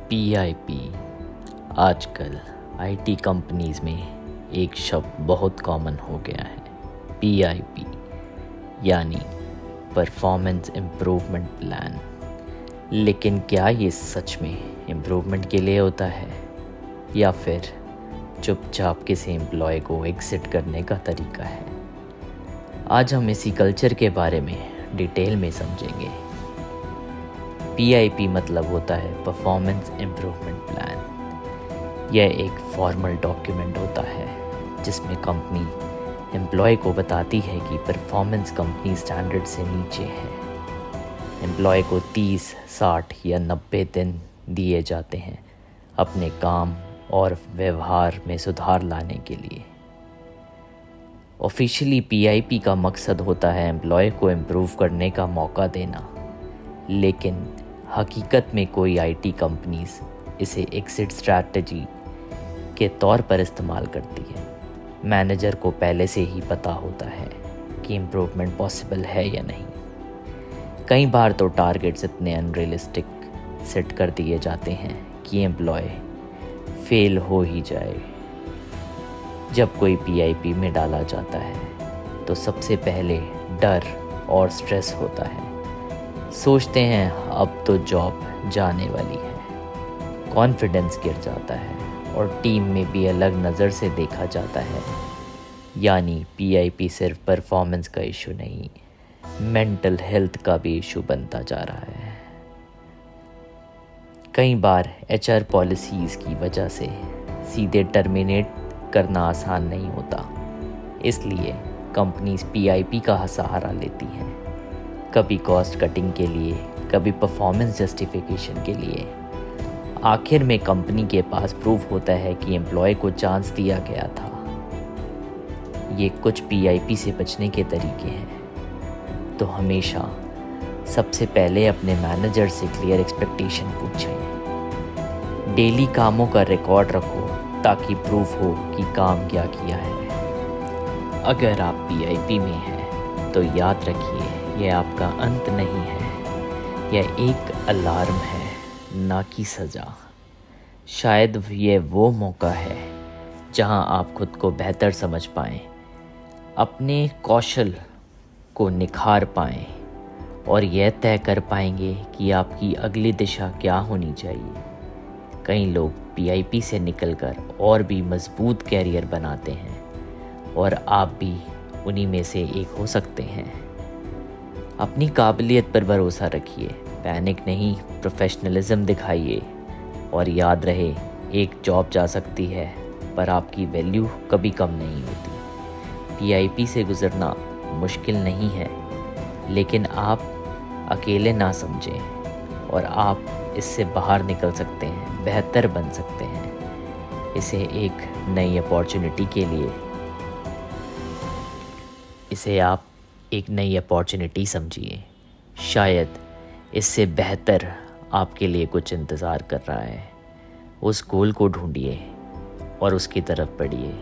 PIP आजकल IT companies में एक शब्द बहुत कॉमन हो गया है। PIP यानी परफॉर्मेंस इम्प्रूवमेंट प्लान। लेकिन क्या ये सच में इम्प्रूवमेंट के लिए होता है या फिर चुपचाप किसी एम्प्लॉय को एग्जिट करने का तरीका है? आज हम इसी कल्चर के बारे में डिटेल में समझेंगे। PIP मतलब होता है परफॉर्मेंस इम्प्रूवमेंट प्लान। यह एक फॉर्मल डॉक्यूमेंट होता है जिसमें कंपनी एम्प्लॉय को बताती है कि परफॉर्मेंस कंपनी स्टैंडर्ड से नीचे है। एम्प्लॉय को 30, 60 या 90 दिन दिए जाते हैं अपने काम और व्यवहार में सुधार लाने के लिए। ऑफिशियली PIP का मकसद होता है एम्प्लॉय को इम्प्रूव करने का मौका देना, लेकिन हकीकत में कोई आईटी कंपनीज इसे एग्जिट स्ट्रैटेजी के तौर पर इस्तेमाल करती है। मैनेजर को पहले से ही पता होता है कि इम्प्रूवमेंट पॉसिबल है या नहीं। कई बार तो टारगेट्स इतने अनरियलिस्टिक सेट कर दिए जाते हैं कि एम्प्लॉय फेल हो ही जाए। जब कोई PIP में डाला जाता है तो सबसे पहले डर और स्ट्रेस होता है। सोचते हैं अब तो जॉब जाने वाली है। कॉन्फिडेंस गिर जाता है और टीम में भी अलग नज़र से देखा जाता है। यानी PIP सिर्फ परफॉर्मेंस का इशू नहीं, मेंटल हेल्थ का भी इशू बनता जा रहा है। कई बार HR पॉलिसीज़ की वजह से सीधे टर्मिनेट करना आसान नहीं होता, इसलिए कंपनीज PIP का सहारा लेती हैं। कभी कॉस्ट कटिंग के लिए, कभी परफॉर्मेंस जस्टिफिकेशन के लिए। आखिर में कंपनी के पास प्रूफ होता है कि एम्प्लॉय को चांस दिया गया था। ये कुछ PIP से बचने के तरीके हैं। तो हमेशा सबसे पहले अपने मैनेजर से क्लियर एक्सपेक्टेशन पूछें। डेली कामों का रिकॉर्ड रखो ताकि प्रूफ हो कि काम क्या किया है। अगर आप PIP में हैं तो याद रखिए, यह आपका अंत नहीं है, यह एक अलार्म है, ना कि सज़ा। शायद ये वो मौका है जहां आप खुद को बेहतर समझ पाएं, अपने कौशल को निखार पाएं और यह तय कर पाएंगे कि आपकी अगली दिशा क्या होनी चाहिए। कई लोग PIP से निकलकर और भी मजबूत कैरियर बनाते हैं और आप भी उन्हीं में से एक हो सकते हैं। अपनी काबिलियत पर भरोसा रखिए, पैनिक नहीं, प्रोफेशनलिज्म दिखाइए और याद रहे, एक जॉब जा सकती है पर आपकी वैल्यू कभी कम नहीं होती। PIP से गुजरना मुश्किल नहीं है, लेकिन आप अकेले ना समझें और आप इससे बाहर निकल सकते हैं, बेहतर बन सकते हैं। इसे एक नई अपॉर्चुनिटी के लिए आप एक नई अपॉर्चुनिटी समझिए। शायद इससे बेहतर आपके लिए कुछ इंतज़ार कर रहा है। उस गोल को ढूंढिए और उसकी तरफ बढ़िए।